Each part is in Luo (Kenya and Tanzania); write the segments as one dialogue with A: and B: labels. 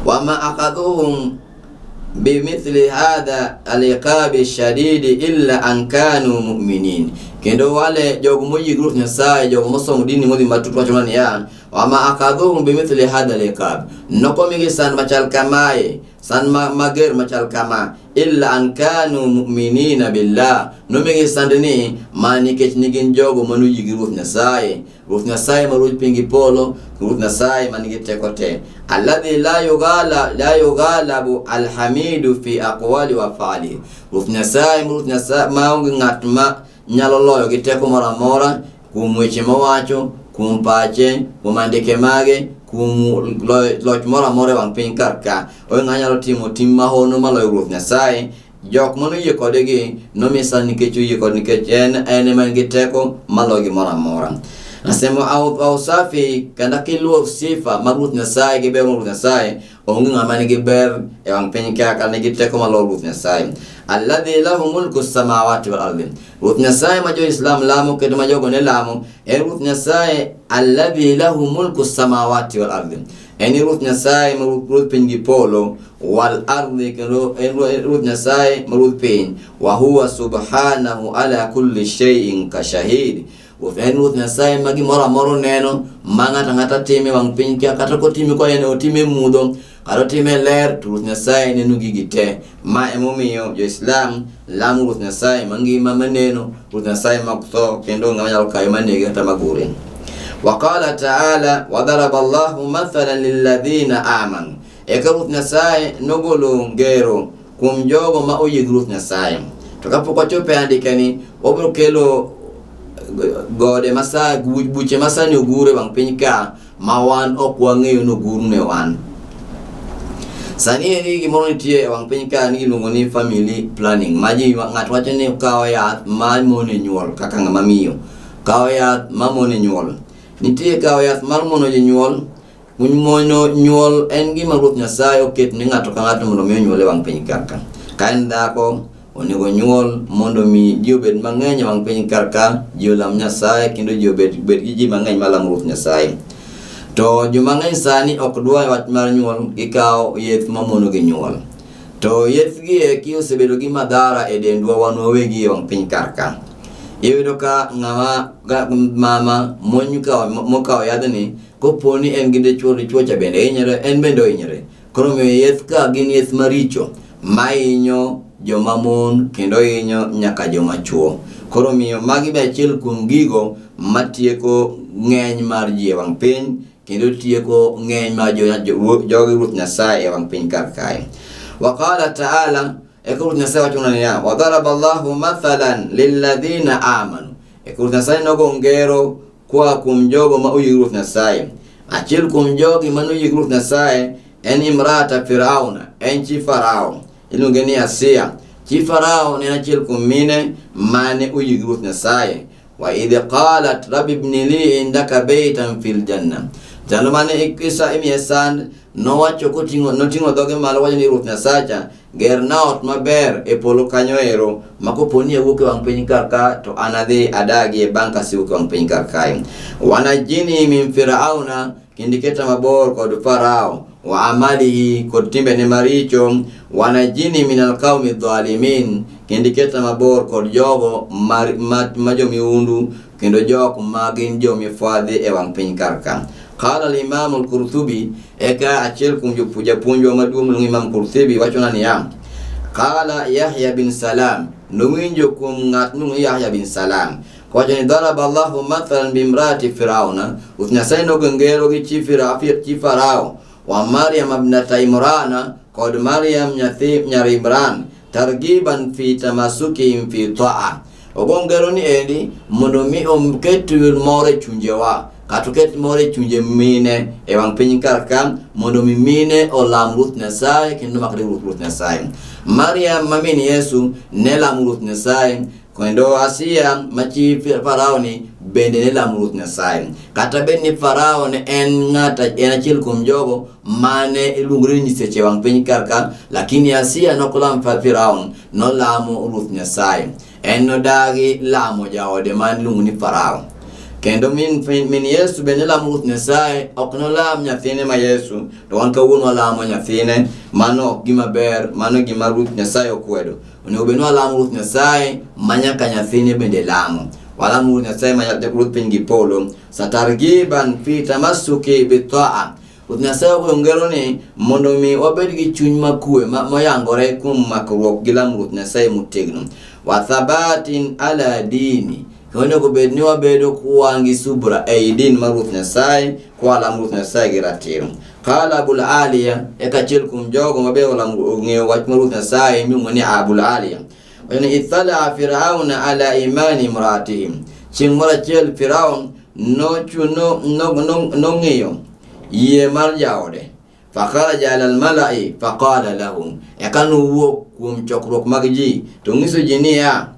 A: وما أخذوهم بمثل هذا العقاب الشديد إلا أن كانوا مؤمنين. Kendo wale jogo moji group nyasaye jogo mosomo dini modi matutwa chomani ya wama akadhuhum bimithli hadha al-iqab nokomigi san machal kamaye san mager machal kama illa an kanu mu'minina billah nomigi sandini mani kechnigin jogo manuji group nyasaye maruj pingi polo group nyasaye mani tekote alladhi la yughalabu alhamidu fi aqwali wa fa'ali group nyasaye maungi ngatma nyaloloyo giteko mora kumweche mawacho kumpache kumandike mage kumloch mora wang piny karka oyo nganyalo timo hono maloyo ruoth Nyasaye jok mano yie kodegi nomisa nikech yie kod nikech en man giteko maloyo gimora nasema au safi kanda kiluo sifa maruoth Nyasaye giber maruoth Nyasaye onge ngama nigi ber e wang piny kaka nigi teko maloyo ruoth Nyasaye alladhi lahu mulku samawati wal ardi. Ruoth Nyasaye ma jo Islam lamo kendo ma jogo ne lamo Ruoth Nyasaye alladhi lahu mulku samawati wal ardi. Ruoth Nyasaye ma ruoth piny gi polo wal ardi kendo Ruoth Nyasaye ma ruoth piny wa huwa subhanahu ala kulli shay'in ka shahid. Ruoth Nyasaye ma gimoro amora neno ma ngata time wang piny kata ko time ko en otime mudho karo time ler Ruoth Nyasaye neno gigi te ma emomiyo jo Islam lamu Ruoth Nyasaye mangima maneno Ruoth Nyasaye makutho kendo nganyalo kayo manege kata magure. Waqala ta'ala wa daraba Allahu mathalan lil ladhina amanu. Ruoth Nyasaye nogolo ngero kuom jogo ma oyie Ruoth Nyasaye. To kapok ochope andikani obiro kelo gode masa buche masani ogure bang piny ka mawan ok wang'eyo no guru ne wan. Sani ni gimoro nitie wang piny ka ni luongo ni family planning maji ng'at wacho ni kawo yath ma mone nyuol kaka ng'ama miyo kawo yath ma mone nyuol nitie kawo yath mar mono nyuol mono nyuol en gima Ruoth Nyasaye oket ni ng'ato ka ng'ato mondo mi nyuole wang piny kaka ka en dhako onego nyuol mondo mi ji obed mang'eny wang piny kaka ji olam Nyasaye kendo ji obed gi ji mang'eny malam Ruoth Nyasaye. To joma ng'eny sani ok dwa wach mar nyuol gikawo yeth mamono gi nyuol. To yeth gi eki osebedo gi madhara e dendwa wan wawegi wang piny karka. Iyudo ka mama mokawo yadhni koponi en gi dichuo cha bende hinyore en bende hinyore. Koro miyo yeth ka gin yeth maricho ma hinyo joma mon kendo hinyo nyaka joma chuo. Koro miyo magi be achiel kuom gigo matieko ng'eny mar ji e wang piny kendo tieko ng'eny ma jogi Ruoth Nyasaye e wang piny kar kae. Waqala ta'ala Ruoth Nyasaye wacho niya wa daraba Allahu mathalan lil ladhina amanu. Ruoth Nyasaye nogo ngero kwa kuom jogo ma oyie Ruoth Nyasaye. Achiel kuom jogi ma oyie Ruoth Nyasaye en imrata Firauna en chi Farao iluonge ni Asia. Chi Farao ne achiel kuom mine mane oyie Ruoth Nyasaye. Wa idh qalat rabbi ibni li indaka baytan fil janna. Jalo mane Isa imiesan nowacho noting'o dhoge malo wacho ni Ruoth Nyasaye gerna ot maber e polo kanyo ero makoponi awuok e wang piny karka to anadhi adagi e bang' kasiwuok e wang piny karkae. Wanajini min Firauna kindiketa mabor kod Farao wa amalihi kod timbene maricho. Wanajini min alqawmi dhalimin kindiketa mabor kod jogo majomiundu kendo jok magin jomifwadhi e wang piny karka. Qala al-Imam al-Qurtubi eka achiel kuom japuonjwa maduong' miluongo Imam Qurtubi wachona niya qala Yahya bin Salam nowinjo kuom ng'at miluongo Yahya bin Salam wacho ni daraba Allahu mathalan bimrati Firauna. Ruoth Nyasaye nogo ngero gi chi Farao wa Maryam ibnata Imrana kod Maryam nyar Imran targiban fi tamasukihim fi ta'a. Ogo ngero ni endi mondo mi oket more chunjewa katuket more chunje mine e wang piny karka mondo mi mine olam Ruoth Nyasaye kendo makre Ruoth Nyasaye. Maryam mamin Yesu ne lam Ruoth Nyasaye kendo Asia machi Farao ni bende ne lam Ruoth Nyasaye. Kata bed ni Farao ne en achiel kuom jogo mane iluongore ni nyiseche wang piny karka lakini Asia nokolam Farao nolamo Ruoth Nyasaye. En nodagi lamo jaode man iluongo ni Farao. kendo min Yesu bende lamo Ruoth Nyasaye, ok nolam nyathine ma Yesu, to wan kawuono walamo nyathine. Mano ok gima ber, mano gima Ruoth Nyasaye okwedo. Onego bed ni walamo Ruoth Nyasaye ma nyaka nyathine bende lamo. Walamo Ruoth Nyasaye ma Ruoth piny gi polo. Satargiban fi tamassuki bitaa. Ruoth Nyasaye ongero ni mondo mi wabed gi chuny makwe moyangore kuom makruok gi lamo Ruoth Nyasaye motegno. Wa thabatin ala dini. Onego bed ni wabedo kuwangi subra ei din mar Ruoth Nyasaye, kwa lamo Ruoth Nyasaye gi ratiro. Kala Abul Aliya, eka chiel kuom jogo mabe ng'eyo wach mar Ruoth Nyasaye miluongo ni Abul Aliya. Wani ithala Firauna ala imani imratihim. Chieng' moro achiel Firaun nong'iyo yie mar jaode. Fakharaja ala al-mala'i faqala lahum. Eka nowuok kuom chokruok mag ji to ng'iso ji niya,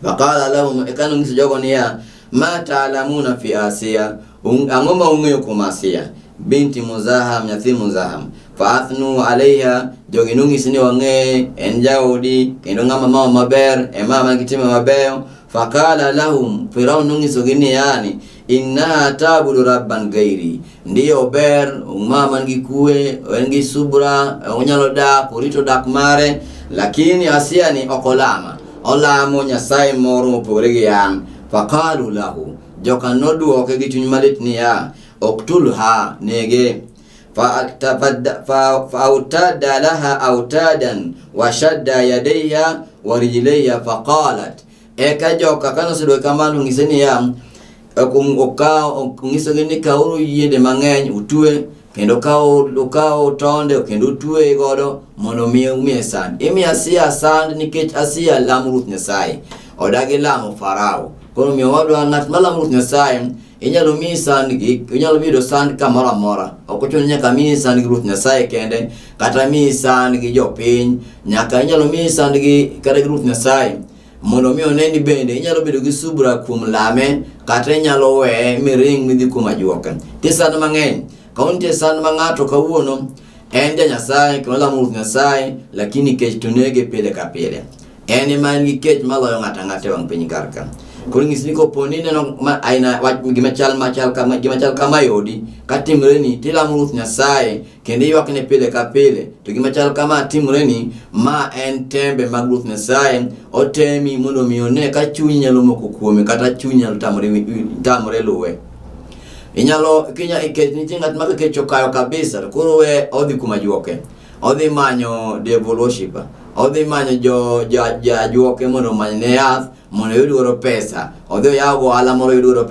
A: faqala lahum, eka nong'iso jogo niya, ma ta'lamuna fi Asiya. Ang'o ma ung'eyo kuom Asiya? Binti Muzaham, nyathi Muzaham. Faathnu alaiha, jogi nong'isi ni wang'e en jaodi kendo ng'ama mama maber, mama kitimo mabeyo. Faqala lahum, Firaun nong'iso gi ni yani, inna tabudu rabban gairi. Ndiyo ber, mama ngi kue, ngi subra, onyalo dak, urito dak mare, lakini Asiya ni okolama. Olamo Nyasaye moro mopogore gi an. Faqalu lahu, joka noduoke gi chuny malit niya, uqtulha, nege. Fa'autada laha autadan wa shadda yadayha wa rijlayha faqalat. Eka joka kanosedoke kamano ng'ise niya, ng'iso gi ni kauru yiende mang'eny utwe, kendo kawo tonde kendo utwe godo mondo umiye sand. Imi Asiya sand nikech Asiya lamo Ruoth Nyasaye, odagi lamo Farao. Koro miyo wadwa ng'at malamo Ruoth Nyasaye inyalo miyi sand gi, inyalo yudo sand kamoro amora. Ok ochuno nyaka miyi sand gi Ruoth Nyasaye kende, kata miyi sand gi jopiny, nyaka inyalo miyi sand gi kata gi Ruoth Nyasaye. Mondo mi oneni bende inyalo bedo gi subra kuom lame, kata inyalo weye miring midhi kuom ajuoke. Tie sand mang'eny. Kaunti sand ma ng'ato kawuono en ja Nyasaye kendo lamo Ruoth Nyasaye, lakini kech to nege pile ka pile. En man gi kech maloyo ng'ata ng'ata wang piny karka. Koro ng'isi ni koponi neno aina gima chal kama yodi katimre ni tilamo Ruoth Nyasaye kendo ywak ne pile ka pile, to gima chal kama timre ni ma en tembe mag Ruoth Nyasaye. Otemi mondo mi one ka chuny nyalo moko kuome kata chuny nyalo tamore luwe. Inyalo kinya ikech ni ng'at ma kech okayo kabisa, koro we odhi kuma juoke, odhi manyo devil worshiper, odhi manyo ajuoke mondo manyne yath mondo yudoro pesa, odhi yawo ohala moro yudoro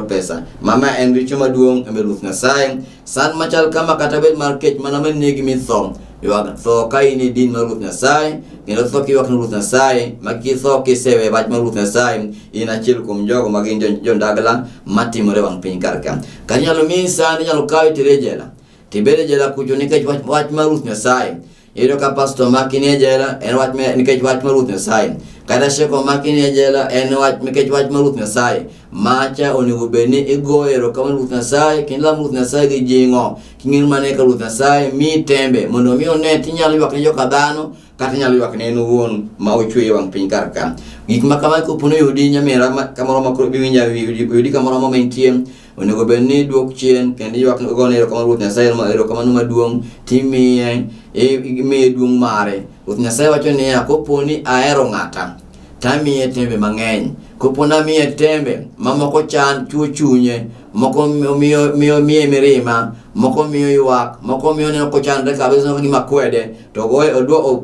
A: pesa. Mama en richo maduong' e Ruoth Nyasaye. San machal kama kata bed mar kech mana manegi mitho, ywak tho ka in e din mar Ruoth Nyasaye, kendo tho kiywak ne Ruoth Nyasaye, ma kitho kisewe wach mar Ruoth Nyasaye, in achiel kuom jogo magin jondagla matimore wang' piny karka. Kata inyalo miyi sand, inyalo kawe itere jela, tibede jela kucho nikech wach mar Ruoth Nyasaye. Iyudo ka pastor maki nie jela en wach nikech wach mar Ruoth Nyasaye, kata sheko maki nie jela en nikech wach mar Ruoth Nyasaye. Macha onego bed ni igoyo erokamano Ruoth Nyasaye kendo lamo Ruoth Nyasaye gi jing'o, king'eyo mane ka Ruoth Nyasaye mi tembe mondo mi one tinyalo ywak ne joka dhano, kata inyalo ywak ne en owuon ma ochweyo wang' piny karka. Gik ma kama kopono yudi nyamera kamoro ma yudi kamoro ma intie, onego bed ni duok chien kendo ywak go ne erokamano Ruoth Nyasaye, erokamano maduong' timiye duong' mare. Ruoth Nyasaye wacho niya, koponi ahero ng'ata tamiye tembe mang'eny. Koponi amiye tembe mamoko chuo chunye, moko miyo mirima, moko miyo ywak, moko miyo neno kochandre kabisa gima kwede, to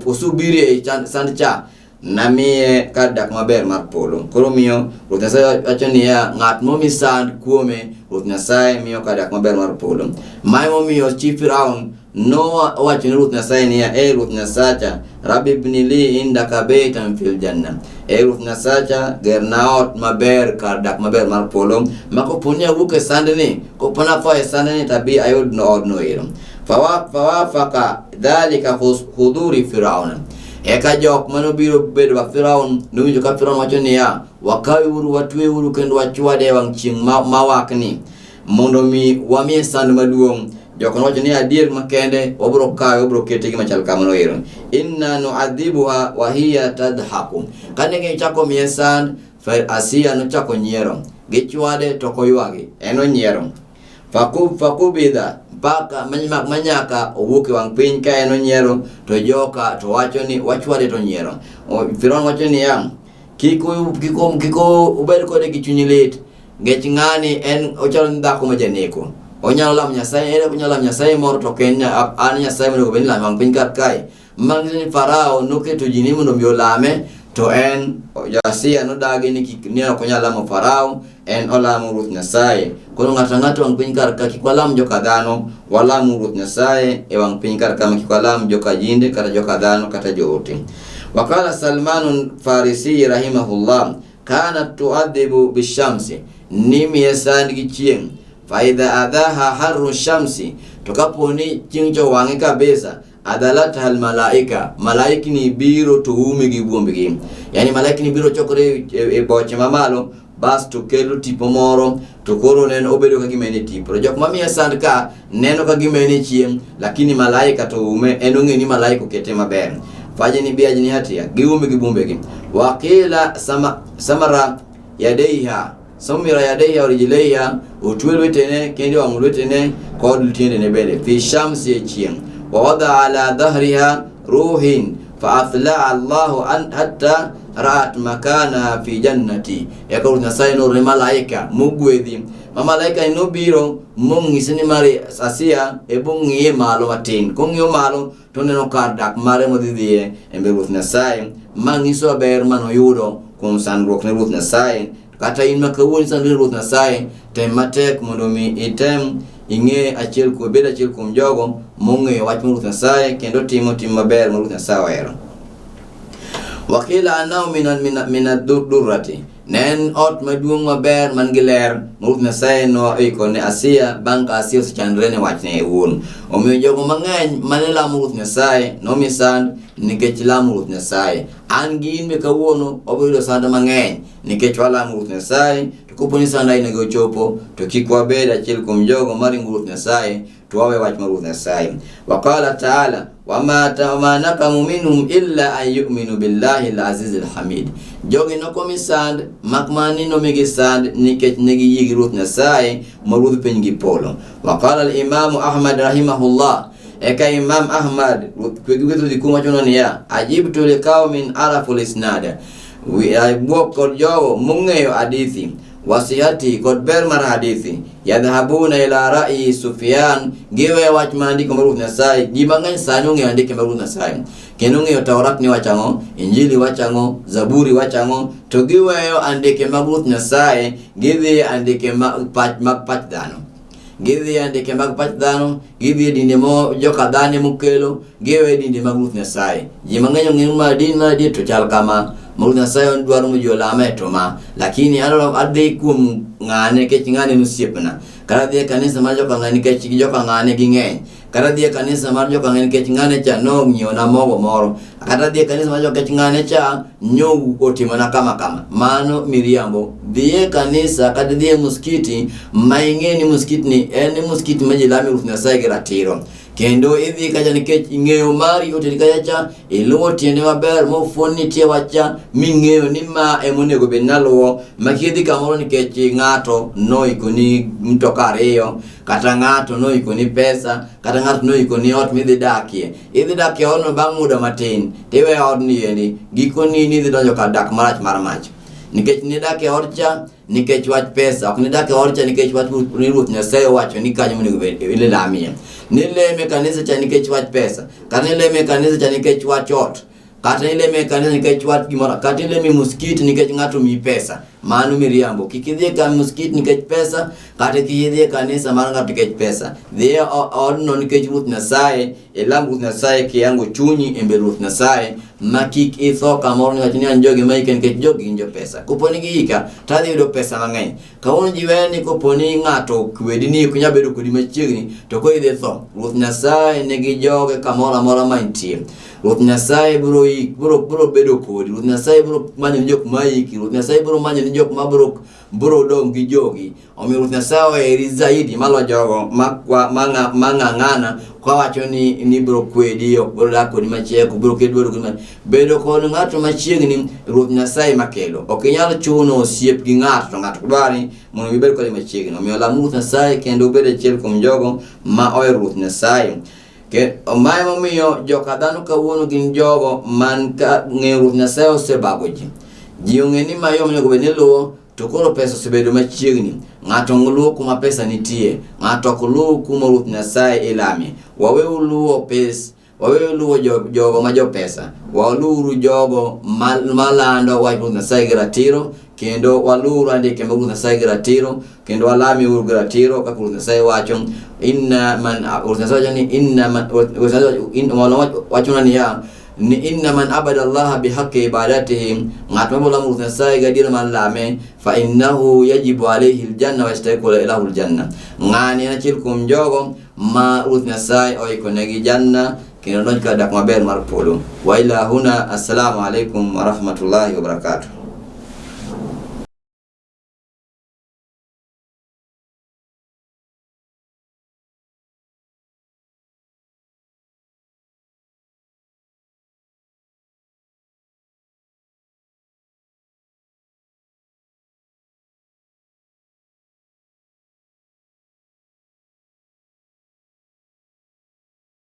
A: osubiri e sand cha, namiye kar dak maber mar polo. Koro miyo Ruoth Nyasaye wacho niya, ng'at momi sand kuome, Ruoth Nyasaye miyo kar dak maber mar polo. Mae momiyo chi Firaun wacho ni Ruoth Nyasaye niya, Ruoth Nyasacha, Rabbi ibni li indaka baitan fil janna. Ruoth Nyasacha, gerna ot maber kar dak maber mar polo, ma koponi awuok e sand ni, koponi atho e sand ni tabi ayud no odno ero. Fawafaka dhalika hudhuri Firaun. Eka jok manobiro bedo wa Firaun nowinjo ka Firaun wacho niya, wakawe uru, watwe uru kendo wachwade wang' chieng' mawakni mondo mi wamiye sand maduong'. Jok nowacho ni adier makende wabro kawe, wabro kete gima chal kamano ero. Inna nu'adhibuha wa hiya tadhaku. Kane gichako miye sand, Asiya nochako nyiero. gichwade to koywagi eno nyiero fakubidha mpaka manyaka owuok wang piny ka eno nyiero to joka to wacho ni wachwade to nyiero. Firaun wacho ni kiko ubed kode gi chuny lit ngech ng'ani en ochalo dhako ma janeko, onyalo lamo Nyasaye, onyalo lamo Nyasaye moro to kenya an Nyasaye mondo obed lamo wang piny kar kae. Mang'eni Farao noketo ji ni mondo omi olame, to en Asia nodagi ni ok onyal lamo Farao, en olamo Ruoth Nyasaye. Koro ng'ato ang'ata wang piny kar ka kik walam joka dhano, walamo Ruoth Nyasaye e wang piny kar ka, kik walam joka jinde kata joka dhano kata joote. Wakala Salmanun Farisi rahimahullah kanat tu'adhibu bishamsi, nimi yesand gi chieng', faidha adhaha harru shamsi, to kaponi chieng' cho wang'e kabisa, adalata al malaika, malaiki ni biro to ume gi buombegi. Yani malaiki ni biro chokore e boche mamalo, bas to kelo tipo moro, to koro neno obedo ka gimene tipo. Jok mamiya sand ka neno ka gimene chieng', lakini malaika to ume, eno ng'e ni malaika okete maber. Fajini biajini hatia giume gi buombegi. Wakila samara yadeiha, samira yadeiha orijileiha, utwe lwetene kendi wang' lwetene kod tiende ne bele fi shamsi e chieng'. ووضع على ظهرها روح فأطلع الله حتى رأت مكانها في جنتي. يقول Nyasaye no malaika mugwedhi, malaika ino biro mongisini mari Asia e bongie malo matin, kongio malo to neno kar dak mare modhidhie embe Ruoth Nyasaye, mangiso ber manoyudo kuom sandruok ne Ruoth Nyasaye. Kata in makawuoni sandruok ne Ruoth Nyasaye, tem matek mondo mi item ing'e achiel kuom jogo mong'eyo wach mar Ruoth Nyasaye kendo timo maber mar Ruoth Nyasaye ohero. Wakila anao minadurrati, nen ot maduong' maber man gi ler mar Ruoth Nyasaye no iko ne Asia bang' ka Asia osechandre ne wachne ewuon. Omiyo jogo mang'eny mane lamo Ruoth Nyasaye nomi sand nikech lamo Ruoth Nyasaye. An gi in be kawuono obiro sand mang'eny nikech walamo Ruoth Nyasaye. Kuponi sanda ina gochopo to kik wabed achiel kuom jogo maringo Ruoth Nyasaye, to wawe wach mar Ruoth Nyasaye. Waqala ta'ala wama nakamu minhum illa an yu'minu billahi al-aziz al-hamid. Jogi nokomi sand makmani nomigi sand nikech negi yigi Ruoth Nyasaye marudh piny gi polo. Waqala al-imam Ahmad rahimahullah, eka Imam Ahmad kwegwetu dikuma chono niya ajibtu liqaumin araful isnada, buok kod jogo mong'eyo hadithi wasihati kod ber mar hadithi, yadhhabuna ila ra'yi Sufyan, giwe wach mandiko mar Ruoth Nyasaye. Ji mang'eny sani ong'eyo andike mar Ruoth Nyasaye, kendo ong'eyo Taurat ni wachang'o, Injili wachang'o, Zaburi wachang'o, to giweyo andike mag Ruoth Nyasaye, gidhi andike mag pach dhano. Gidhi andike mag pach dhano, gidhi dinde mo joka dhane mukelo, giwe dinde mag Ruoth Nyasaye. Ji mang'eny ong'eyo ma din to chal kama Ruoth Nyasaye ondwaro mo jolame to ma, lakini adhi kuom ng'ane kech ng'ane nusiepna, kata dhi kanisa mar joka ng'ane kech joka ng'ane gi ng'eny, kata dhi kanisa mar joka ng'ane kech ng'ane cha no ng'iewo na mogo moro, kata dhi kanisa mar joka kech ng'ane cha nyo otimona kama mano miriambo. Dhi kanisa kata dhi muskiti ma ing'e ni muskiti ni en muskiti ma ji lame Ruoth Nyasaye gi ratiro, kendo idhi kacha nikech ing'eyo mari oteri kacha cha iluwo tiende maber mofoni tie wacha ming'eyo ni ma emonego bed naluwo. Makidhi kamoro nikech ng'ato noikoni mtoka ariyo, kata ng'ato noikoni pesa, kata ng'ato noikoni ot midhi dakie, idhi dakie odno bang' muda matin tiwe odni endi gikoni ni idhi donjo kar dak marach mar mach. Nikech nidakie odcha nikech wach pesa, ok nidakie odcha nikech wach Ruoth Nyasaye wacho ni kanyo monego bed ilamie. Nileme kanisa cha nikech wach pesa, kata nileme kanisa cha nikech wach ot, kata nileme kanisa nikech wach gimoro, kata nileme muskiti nikech ng'ato mi pesa, mano miriambo. Kik idhi ka muskiti nikech pesa, kata kik idhi kanisa mar ng'ato nikech pesa. Dhi odno nikech Ruoth Nyasaye, ilam Ruoth Nyasaye kiyango chunyi embe Ruoth Nyasaye, ma kik itho kamoro niwach ni an jogi maike nikech jogi gin jo pesa. Koponi giika tadhi yudo pesa mang'eny. Kawuono jiweni koponi ng'ato kwedi ni ok nyal bedo kodi machiegni to ko idhi tho, Ruoth Nyasaye nigi joge kamoro amora ma intie. Ruoth Nyasaye biro bedo kodi, Ruoth Nyasaye biro manyo ni jok maiki, Ruoth Nyasaye biro manyo ni jok ma biro bro dong gi jogi o mi Ruoth Nyasaye eri zaidi malo jogo mang'ang'ana kwa wacho ni bro kwedi ok bro dak kodi machieko bro kedi bro kodi bedo kod ng'ato machiegni Ruoth Nyasaye makelo ok inyal chuno osiep gi ng'ato to ng'ato dwari mondo ibed kode machiegni omiyo lam Ruoth Nyasaye kendo bed achiel kuom jogo ma ohero Ruoth Nyasaye ke omaye momiyo joka dhano kawuono gin jogo man ka ng'eyo Ruoth Nyasaye osebago ji ong'e ni mayom onego bed ni luwo to koro pesa osebedo machiegni ng'ato luwo kuma pesa nitie ng'ato ok luwo kuma Ruoth Nyasaye ilame waweuru luwo pesa waweuru luwo jogo ma jo pesa waluuru jogo malando wach Ruoth Nyasaye gi ratiro kendo waluuru andike mag Ruoth Nyasaye gi ratiro kendo walami uru gi ratiro kaka Ruoth Nyasaye wacho Ruoth Nyasaye wacho ni inna man abada Allah bihaqqi ibadatihi ng'at ma bola Ruoth Nyasaye gadir man lame fa innahu yajibu alayhi aljanna wa yastahiqu lahu aljanna ng'ani achiel kuom jogo ma Ruoth Nyasaye oikonegi janna kendo donj ka dak maber mar polo wa ila huna assalamu alaikum wa rahmatullahi wa barakatuh.